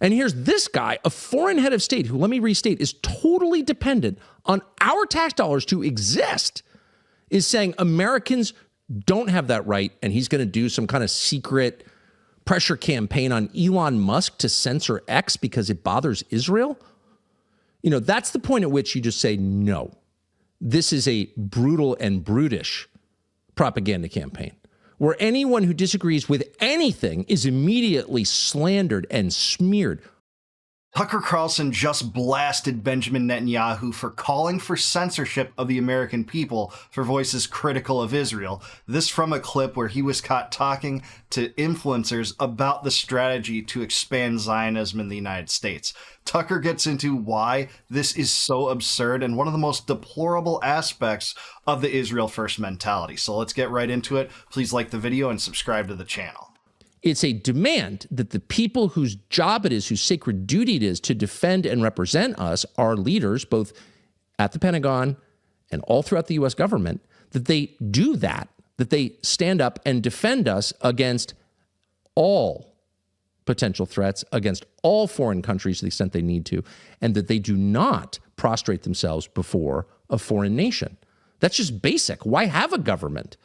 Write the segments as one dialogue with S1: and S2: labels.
S1: And here's this guy, a foreign head of state, who, let me restate, is totally dependent on our tax dollars to exist, is saying Americans don't have that right, and he's going to do some kind of secret pressure campaign on Elon Musk to censor X because it bothers Israel. You know, that's the point at which you just say, no, this is a brutal and brutish propaganda campaign where anyone who disagrees with anything is immediately slandered and smeared.
S2: Tucker Carlson just blasted Benjamin Netanyahu for calling for censorship of the American people for voices critical of Israel. This from a clip where he was caught talking to influencers about the strategy to expand Zionism in the United States. Tucker gets into why this is so absurd and one of the most deplorable aspects of the Israel First mentality. So let's get right into it. Please like the video and subscribe to the channel.
S1: It's a demand that the people whose job it is, whose sacred duty it is to defend and represent us, our leaders, both at the Pentagon and all throughout the U.S. government, that they do that they stand up and defend us against all potential threats, against all foreign countries to the extent they need to, and that they do not prostrate themselves before a foreign nation. That's just basic. Why have a government?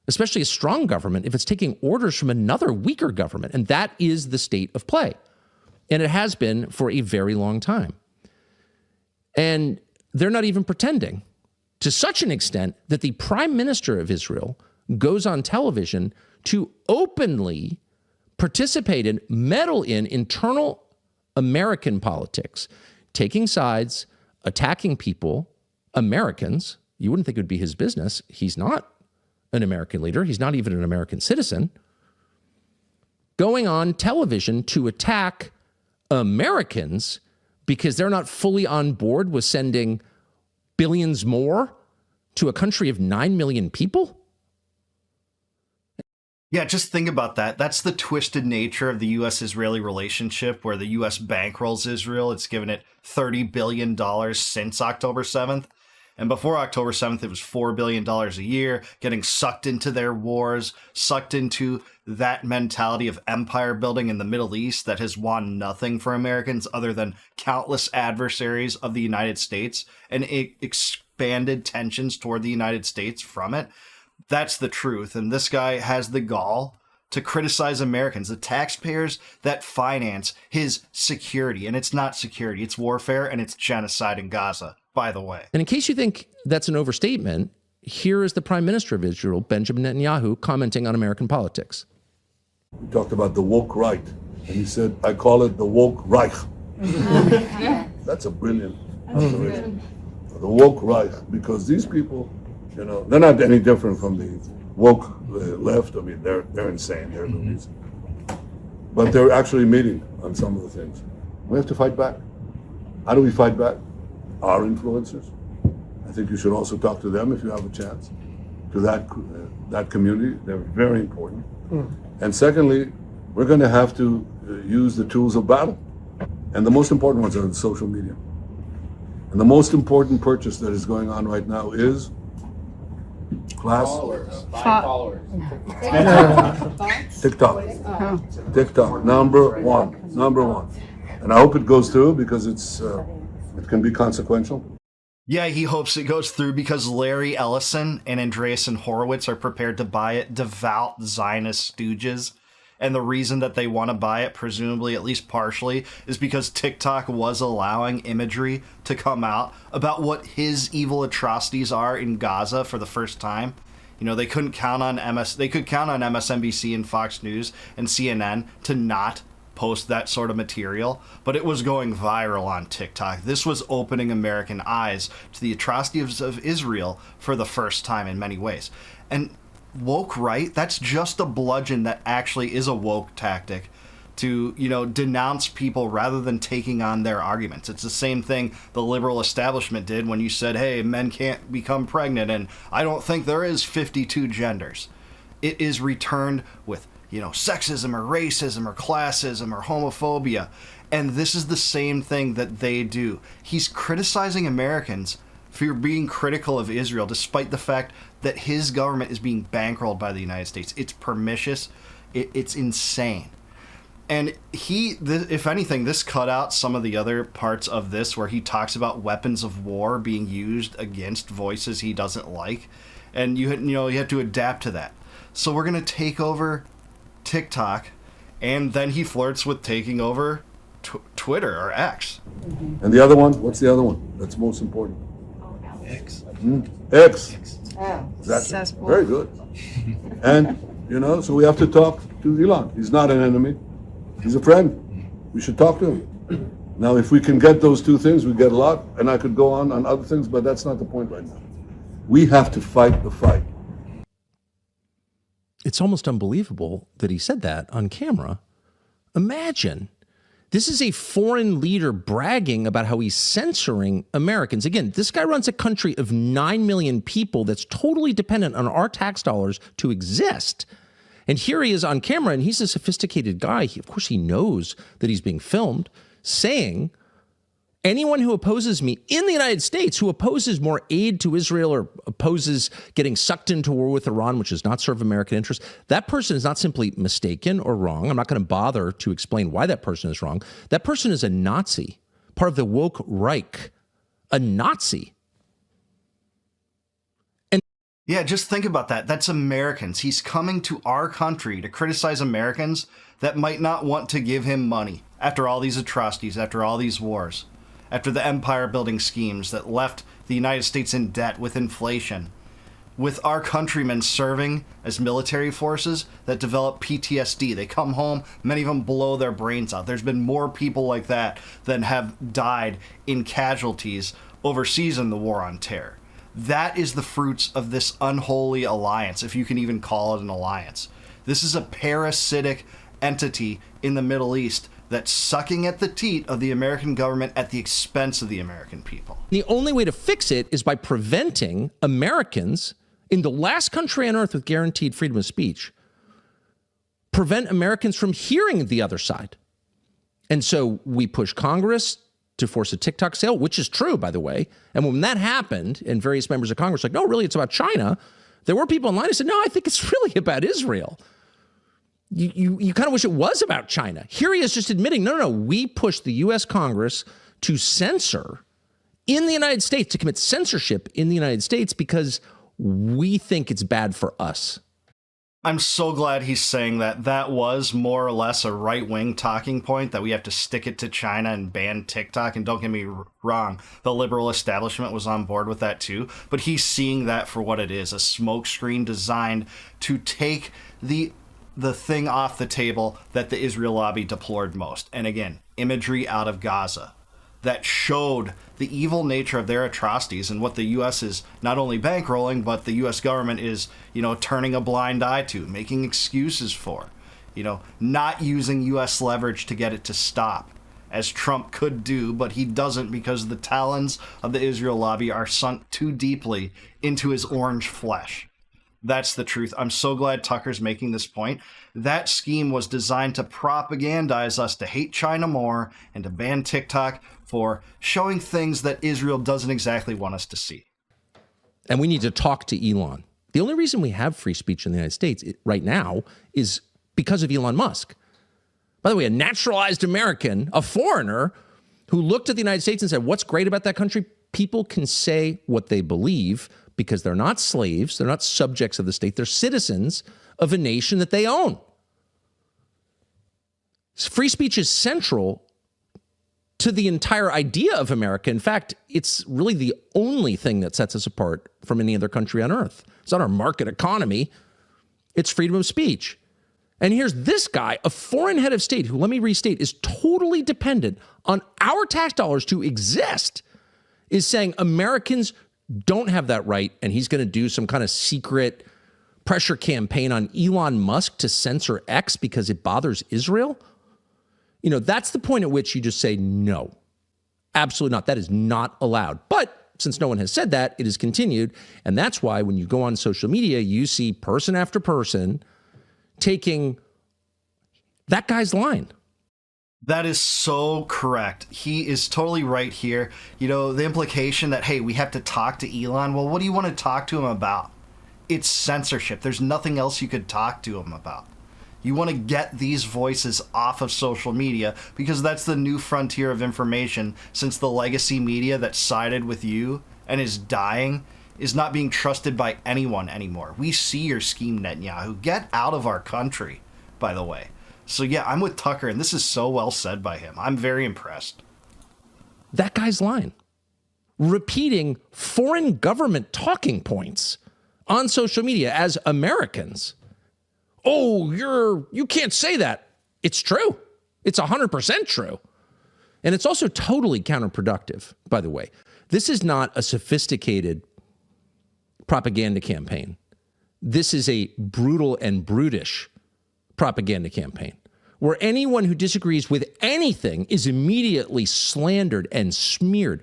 S1: Especially a strong government, if it's taking orders from another weaker government. And that is the state of play. And it has been for a very long time. And they're not even pretending, to such an extent that the prime minister of Israel goes on television to openly participate in, meddle in internal American politics, taking sides, attacking people, Americans. You wouldn't think it would be his business. He's not an American leader. He's not even an American citizen. Going on television to attack Americans because they're not fully on board with sending billions more to a country of 9 million people.
S2: Yeah, just think about that. That's the twisted nature of the U.S.-Israeli relationship, where the U.S. bankrolls Israel. It's given it $30 billion since October 7th. And before October 7th, it was $4 billion a year, getting sucked into their wars, sucked into that mentality of empire building in the Middle East that has won nothing for Americans other than countless adversaries of the United States, and it expanded tensions toward the United States from it. That's the truth. And this guy has the gall to criticize Americans, the taxpayers that finance his security. And it's not security, it's warfare, and it's genocide in Gaza, by the way.
S1: And in case you think that's an overstatement, here is the Prime Minister of Israel, Benjamin Netanyahu, commenting on American politics.
S3: We talked about the woke right, and he said, I call it the woke Reich. That's a brilliant observation. The woke Reich, because these people, you know, they're not any different from the woke left. I mean, they're insane. They're loonies. But they're actually meeting on some of the things. We have to fight back. How do we fight back? Our influencers. I think you should also talk to them if you have a chance. To that community, they're very important. And secondly, we're going to have to use the tools of battle. And the most important ones are social media. And the most important purchase that is going on right now is
S4: followers.
S3: TikTok, number one. And I hope it goes through because it can be consequential.
S2: Yeah, he hopes it goes through because Larry Ellison and Andreessen Horowitz are prepared to buy it, devout Zionist stooges. And the reason that they want to buy it, presumably at least partially, is because TikTok was allowing imagery to come out about what his evil atrocities are in Gaza for the first time. You know, they couldn't count on MSNBC and Fox News and CNN to not post that sort of material, but it was going viral on TikTok. This was opening American eyes to the atrocities of Israel for the first time in many ways. And woke right, that's just a bludgeon that actually is a woke tactic to, you know, denounce people rather than taking on their arguments. It's the same thing the liberal establishment did when you said, hey, men can't become pregnant, and I don't think there is 52 genders. It is returned with, you know, sexism or racism or classism or homophobia. And this is the same thing that they do. He's criticizing Americans for being critical of Israel, despite the fact that his government is being bankrolled by the United States. It's pernicious. It's insane. And if anything, this cut out some of the other parts of this where he talks about weapons of war being used against voices he doesn't like. And you have to adapt to that. So we're going to take over TikTok, and then he flirts with taking over Twitter or X.
S3: And the other one, what's the other one that's most important?
S2: X.
S3: X.
S4: Oh,
S3: That's
S4: cesspool.
S3: very good. And, so we have to talk to Elon. He's not an enemy. He's a friend. We should talk to him. Now, if we can get those two things, we get a lot, and I could go on other things, but that's not the point right now. We have to fight the fight.
S1: It's almost unbelievable that he said that on camera. Imagine. This is a foreign leader bragging about how he's censoring Americans. Again, this guy runs a country of 9 million people that's totally dependent on our tax dollars to exist. And here he is on camera, and he's a sophisticated guy. Of course, he knows that he's being filmed, saying, anyone who opposes me in the United States, who opposes more aid to Israel or opposes getting sucked into war with Iran, which does not serve American interests, that person is not simply mistaken or wrong. I'm not going to bother to explain why that person is wrong. That person is a Nazi, part of the woke Reich, a Nazi.
S2: Yeah, just think about that. That's Americans. He's coming to our country to criticize Americans that might not want to give him money after all these atrocities, after all these wars, after the empire-building schemes that left the United States in debt with inflation, with our countrymen serving as military forces that develop PTSD. They come home, many of them blow their brains out. There's been more people like that than have died in casualties overseas in the war on terror. That is the fruits of this unholy alliance, if you can even call it an alliance. This is a parasitic entity in the Middle East that's sucking at the teat of the American government at the expense of the American people.
S1: The only way to fix it is by preventing Americans in the last country on earth with guaranteed freedom of speech, prevent Americans from hearing the other side. And so we push Congress to force a TikTok sale, which is true, by the way. And when that happened, and various members of Congress were like, no, really, it's about China, there were people online who said, no, I think it's really about Israel. You kind of wish it was about China. Here he is just admitting, no, we pushed the U.S. Congress to censor in the United States, to commit censorship in the United States because we think it's bad for us.
S2: I'm so glad he's saying that. That was more or less a right-wing talking point, that we have to stick it to China and ban TikTok. And don't get me wrong, the liberal establishment was on board with that too. But he's seeing that for what it is, a smokescreen designed to take the thing off the table that the Israel lobby deplored most. And again, imagery out of Gaza that showed the evil nature of their atrocities and what the U.S. is not only bankrolling, but the U.S. government is, turning a blind eye to, making excuses for, not using U.S. leverage to get it to stop, as Trump could do, but he doesn't because the talons of the Israel lobby are sunk too deeply into his orange flesh. That's the truth. I'm so glad Tucker's making this point. That scheme was designed to propagandize us to hate China more and to ban TikTok for showing things that Israel doesn't exactly want us to see.
S1: And we need to talk to Elon. The only reason we have free speech in the United States right now is because of Elon Musk. By the way, a naturalized American, a foreigner, who looked at the United States and said, what's great about that country? People can say what they believe because they're not slaves, they're not subjects of the state, they're citizens of a nation that they own. Free speech is central to the entire idea of America. In fact, it's really the only thing that sets us apart from any other country on earth. It's not our market economy, it's freedom of speech. And here's this guy, a foreign head of state, who, let me restate, is totally dependent on our tax dollars to exist, is saying Americans don't have that right, and he's going to do some kind of secret pressure campaign on Elon Musk to censor X because it bothers Israel. That's the point at which you just say, no, absolutely not. That is not allowed. But since no one has said that, it has continued. And that's why when you go on social media, you see person after person taking that guy's line.
S2: That is so correct. He is totally right here. The implication that, hey, we have to talk to Elon. Well, what do you want to talk to him about? It's censorship. There's nothing else you could talk to him about. You want to get these voices off of social media because that's the new frontier of information, since the legacy media that sided with you and is dying is not being trusted by anyone anymore. We see your scheme, Netanyahu. Get out of our country, by the way. So yeah, I'm with Tucker, and this is so well said by him. I'm very impressed.
S1: That guy's lying. Repeating foreign government talking points on social media as Americans. Oh, you can't say that. It's true. It's 100% true. And it's also totally counterproductive, by the way. This is not a sophisticated propaganda campaign. This is a brutal and brutish propaganda campaign where anyone who disagrees with anything is immediately slandered and smeared.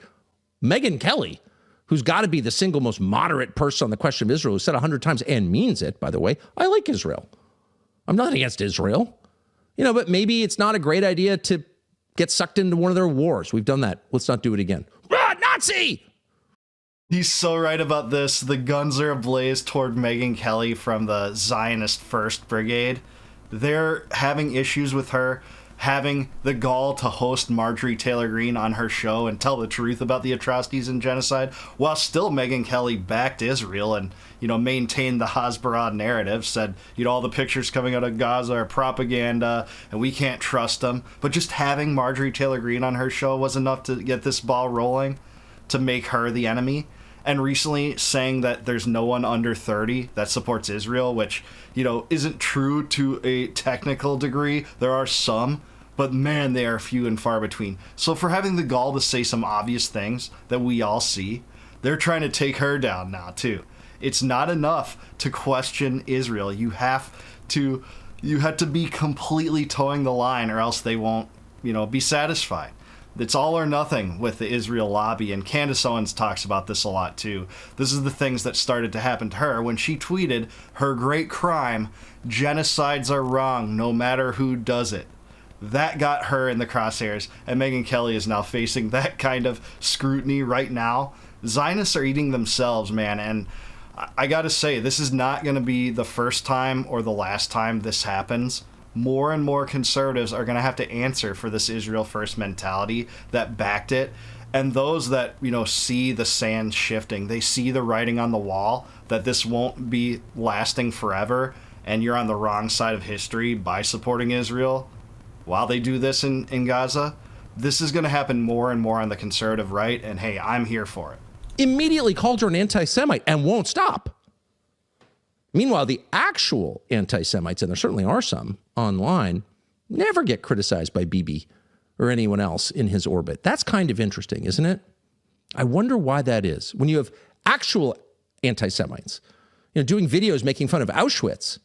S1: Megyn Kelly, who's got to be the single most moderate person on the question of Israel, who said 100 times and means it, by the way, I like Israel. I'm not against Israel. But maybe it's not a great idea to get sucked into one of their wars. We've done that. Let's not do it again. Ah, Nazi!
S2: He's so right about this. The guns are ablaze toward Megyn Kelly from the Zionist First Brigade. They're having issues with her having the gall to host Marjorie Taylor Greene on her show and tell the truth about the atrocities and genocide, while still Megyn Kelly backed Israel and, maintained the Hasbara narrative, said, all the pictures coming out of Gaza are propaganda and we can't trust them. But just having Marjorie Taylor Greene on her show was enough to get this ball rolling, to make her the enemy. And recently saying that there's no one under 30 that supports Israel, which, isn't true to a technical degree. There are some, but man, they are few and far between. So for having the gall to say some obvious things that we all see, they're trying to take her down now too. It's not enough to question Israel. You have to be completely towing the line, or else they won't, be satisfied. It's all or nothing with the Israel lobby, and Candace Owens talks about this a lot too. This is the things that started to happen to her when she tweeted her great crime, genocides are wrong no matter who does it. That got her in the crosshairs, and Megyn Kelly is now facing that kind of scrutiny right now. Zionists are eating themselves, man, and I gotta say, this is not going to be the first time or the last time this happens. More and more conservatives are going to have to answer for this Israel first mentality that backed it. And those that, see the sand shifting, they see the writing on the wall that this won't be lasting forever, and you're on the wrong side of history by supporting Israel while they do this in Gaza. This is going to happen more and more on the conservative right, and hey, I'm here for it.
S1: Immediately called her an anti-Semite and won't stop. Meanwhile, the actual anti-Semites, and there certainly are some online, never get criticized by Bibi or anyone else in his orbit. That's kind of interesting, isn't it? I wonder why that is. When you have actual anti-Semites, doing videos making fun of Auschwitz,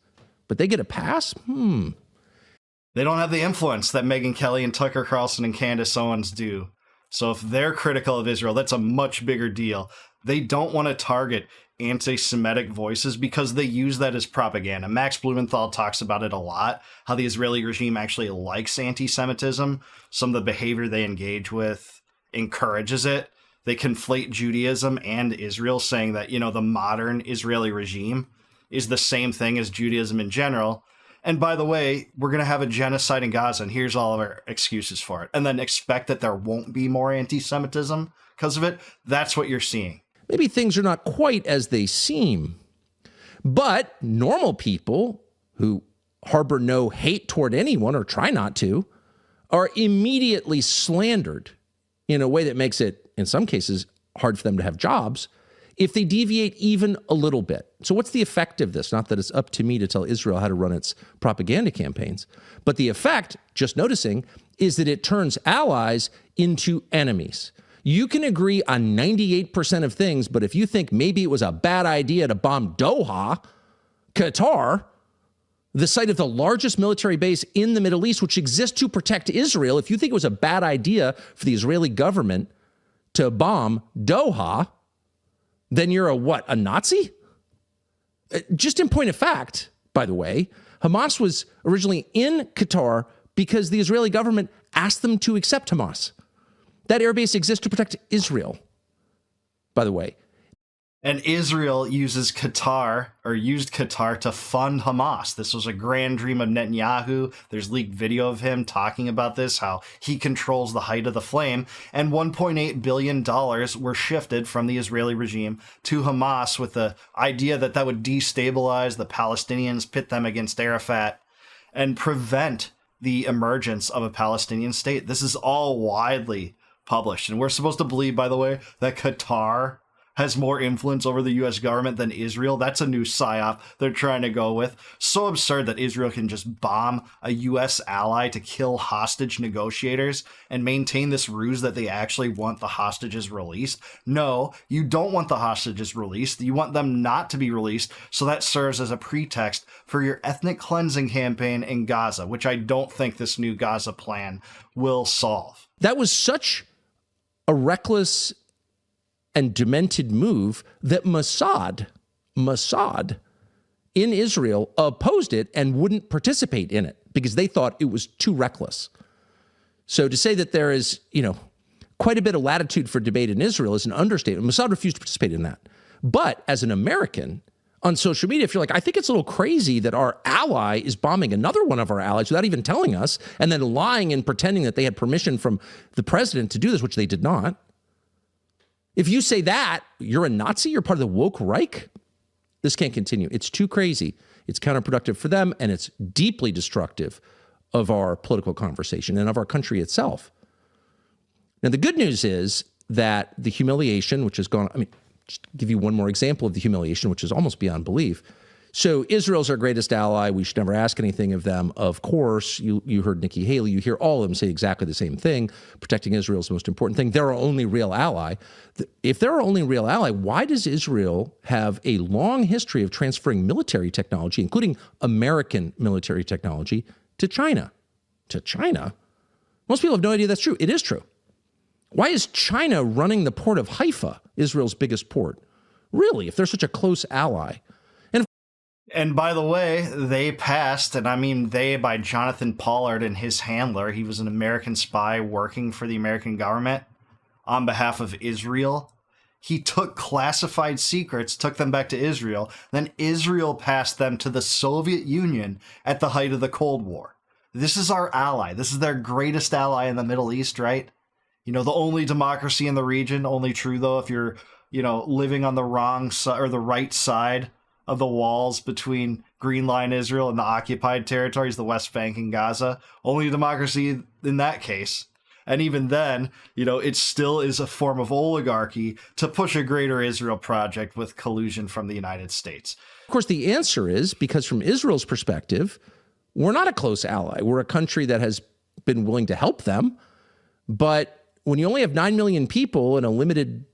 S1: but they get a pass?
S2: They don't have the influence that Megyn Kelly and Tucker Carlson and Candace Owens do. So if they're critical of Israel, that's a much bigger deal. They don't want to target anti-Semitic voices because they use that as propaganda. Max Blumenthal talks about it a lot, how the Israeli regime actually likes anti-Semitism. Some of the behavior they engage with encourages it. They conflate Judaism and Israel, saying that, the modern Israeli regime is the same thing as Judaism in general. And by the way, we're going to have a genocide in Gaza, and here's all of our excuses for it. And then expect that there won't be more anti-Semitism because of it. That's what you're seeing.
S1: Maybe things are not quite as they seem. But normal people who harbor no hate toward anyone, or try not to, are immediately slandered in a way that makes it, in some cases, hard for them to have jobs if they deviate even a little bit. So what's the effect of this? Not that it's up to me to tell Israel how to run its propaganda campaigns, but the effect, just noticing, is that it turns allies into enemies. You can agree on 98% of things, but if you think maybe it was a bad idea to bomb Doha, Qatar, the site of the largest military base in the Middle East, which exists to protect Israel, if you think it was a bad idea for the Israeli government to bomb Doha, then you're a Nazi? Just in point of fact, by the way, Hamas was originally in Qatar because the Israeli government asked them to accept Hamas. That airbase exists to protect Israel, by the way.
S2: And Israel used Qatar to fund Hamas. This was a grand dream of Netanyahu. There's leaked video of him talking about this, how he controls the height of the flame. And $1.8 billion were shifted from the Israeli regime to Hamas with the idea that that would destabilize the Palestinians, pit them against Arafat, and prevent the emergence of a Palestinian state. This is all widely published. And we're supposed to believe, by the way, that Qatar has more influence over the U.S. government than Israel. That's a new psyop they're trying to go with. So absurd that Israel can just bomb a U.S. ally to kill hostage negotiators and maintain this ruse that they actually want the hostages released. No, you don't want the hostages released. You want them not to be released, so that serves as a pretext for your ethnic cleansing campaign in Gaza, which I don't think this new Gaza plan will solve.
S1: That was such a reckless and demented move that Mossad in Israel opposed it and wouldn't participate in it because they thought it was too reckless. So to say that there is, quite a bit of latitude for debate in Israel is an understatement. Mossad refused to participate in that. But as an American on social media, if you're like, I think it's a little crazy that our ally is bombing another one of our allies without even telling us and then lying and pretending that they had permission from the president to do this, which they did not. If you say that, you're a Nazi, you're part of the woke Reich, this can't continue. It's too crazy. It's counterproductive for them, and it's deeply destructive of our political conversation and of our country itself. Now, the good news is that the humiliation, which has gone, just to give you one more example of the humiliation, which is almost beyond belief. So Israel's our greatest ally. We should never ask anything of them. Of course, you heard Nikki Haley. You hear all of them say exactly the same thing. Protecting Israel is the most important thing. They're our only real ally. If they're our only real ally, why does Israel have a long history of transferring military technology, including American military technology, to China? To China? Most people have no idea that's true. It is true. Why is China running the port of Haifa, Israel's biggest port? Really, if they're such a close ally?
S2: And by the way, they passed, and I mean they by Jonathan Pollard and his handler. He was an American spy working for the American government on behalf of Israel. He took classified secrets, took them back to Israel. Then Israel passed them to the Soviet Union at the height of the Cold War. This is our ally. This is their greatest ally in the Middle East, right? The only democracy in the region. Only true, though, if you're, living on the wrong side or the right side of the walls between Green Line Israel and the occupied territories, the West Bank and Gaza. Only democracy in that case. And even then, it still is a form of oligarchy to push a greater Israel project with collusion from the United States.
S1: Of course, the answer is because from Israel's perspective, we're not a close ally. We're a country that has been willing to help them. But when you only have 9 million people and a limited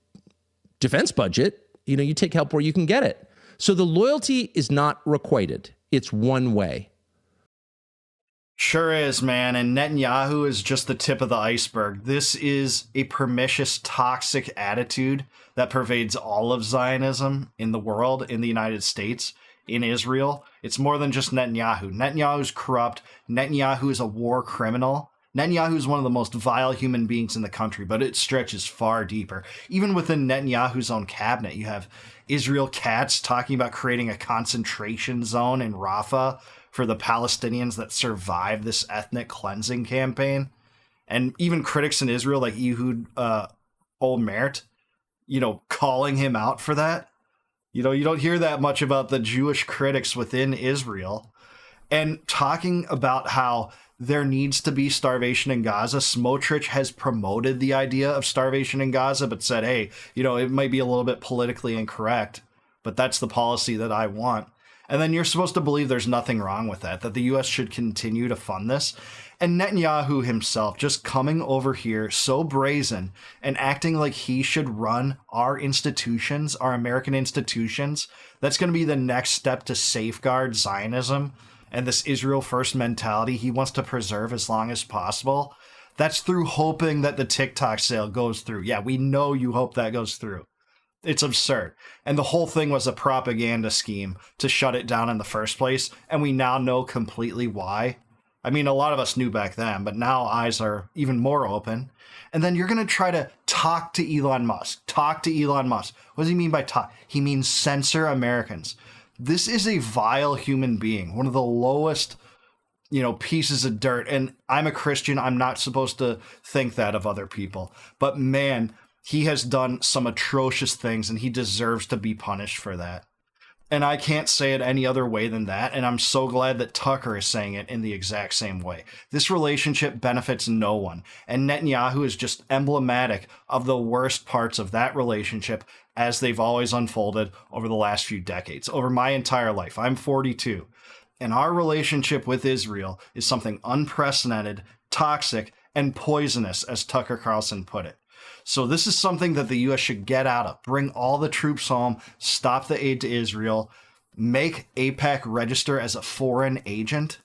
S1: defense budget, you take help where you can get it. So the loyalty is not requited. It's one way.
S2: Sure is, man. And Netanyahu is just the tip of the iceberg. This is a pernicious, toxic attitude that pervades all of Zionism in the world, in the United States, in Israel. It's more than just Netanyahu. Netanyahu's corrupt. Netanyahu is a war criminal. Netanyahu is one of the most vile human beings in the country, but it stretches far deeper. Even within Netanyahu's own cabinet, you have Israel Katz talking about creating a concentration zone in Rafah for the Palestinians that survived this ethnic cleansing campaign. And even critics in Israel like Ehud Olmert, calling him out for that. You don't hear that much about the Jewish critics within Israel. And talking about how there needs to be starvation in Gaza. Smotrich has promoted the idea of starvation in Gaza, but said, hey, it might be a little bit politically incorrect, but that's the policy that I want. And then you're supposed to believe there's nothing wrong with that the U.S. should continue to fund this. And Netanyahu himself just coming over here so brazen and acting like he should run our institutions, our American institutions. That's going to be the next step to safeguard Zionism and this Israel first mentality he wants to preserve as long as possible. That's through hoping that the TikTok sale goes through. Yeah, we know you hope that goes through. It's absurd. And the whole thing was a propaganda scheme to shut it down in the first place. And we now know completely why. I mean, a lot of us knew back then, but now eyes are even more open. And then you're going to try to talk to Elon Musk. Talk to Elon Musk. What does he mean by talk? He means censor Americans. This is a vile human being, one of the lowest, pieces of dirt. And I'm a Christian. I'm not supposed to think that of other people. But man, he has done some atrocious things, and he deserves to be punished for that. And I can't say it any other way than that, and I'm so glad that Tucker is saying it in the exact same way. This relationship benefits no one, and Netanyahu is just emblematic of the worst parts of that relationship as they've always unfolded over the last few decades, over my entire life. I'm 42, and our relationship with Israel is something unprecedented, toxic, and poisonous, as Tucker Carlson put it. So this is something that the U.S. should get out of. Bring all the troops home, stop the aid to Israel, make AIPAC register as a foreign agent,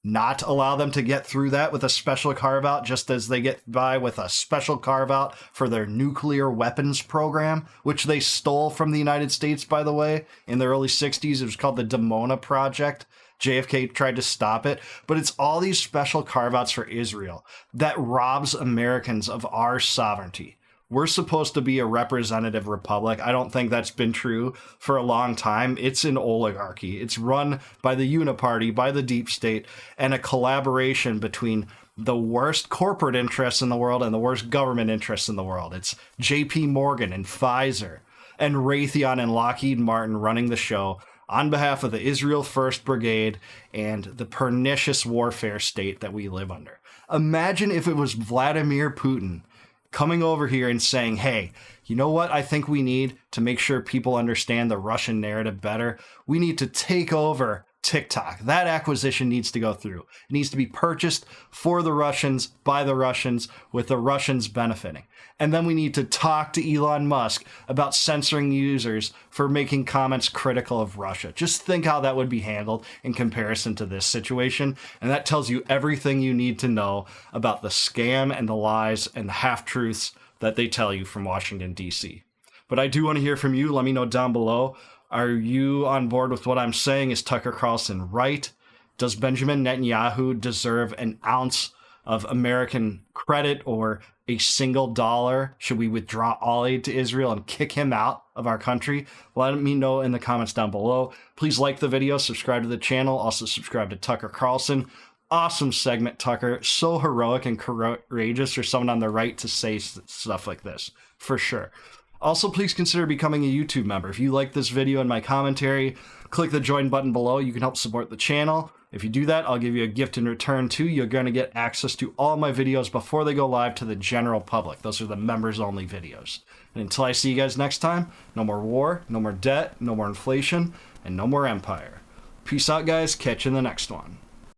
S2: not allow them to get through that with a special carve-out, just as they get by with a special carve-out for their nuclear weapons program, which they stole from the United States, by the way, in the early 60s. It was called the Dimona Project. JFK tried to stop it, but it's all these special carve-outs for Israel that robs Americans of our sovereignty. We're supposed to be a representative republic. I don't think that's been true for a long time. It's an oligarchy. It's run by the Uniparty, by the deep state, and a collaboration between the worst corporate interests in the world and the worst government interests in the world. It's JP Morgan and Pfizer and Raytheon and Lockheed Martin running the show on behalf of the Israel First Brigade and the pernicious warfare state that we live under. Imagine if it was Vladimir Putin coming over here and saying, hey, you know what I think we need to make sure people understand the Russian narrative better? We need to take over TikTok. That acquisition needs to go through. It needs to be purchased for the Russians, by the Russians, with the Russians benefiting. And then we need to talk to Elon Musk about censoring users for making comments critical of Russia. Just think how that would be handled in comparison to this situation. And that tells you everything you need to know about the scam and the lies and the half-truths that they tell you from Washington, D.C. But I do want to hear from you. Let me know down below. Are you on board with what I'm saying? Is Tucker Carlson right? Does Benjamin Netanyahu deserve an ounce of American credit or a single dollar? Should we withdraw all aid to Israel and kick him out of our country? Let me know in the comments down below. Please like the video, subscribe to the channel, also subscribe to Tucker Carlson. Awesome segment, Tucker. So heroic and courageous for someone on the right to say stuff like this, for sure. Also, please consider becoming a YouTube member. If you like this video and my commentary, click the join button below. You can help support the channel. If you do that, I'll give you a gift in return too. You're going to get access to all my videos before they go live to the general public. Those are the members only videos. And until I see you guys next time, no more war, no more debt, no more inflation, and no more empire. Peace out, guys. Catch you in the next one.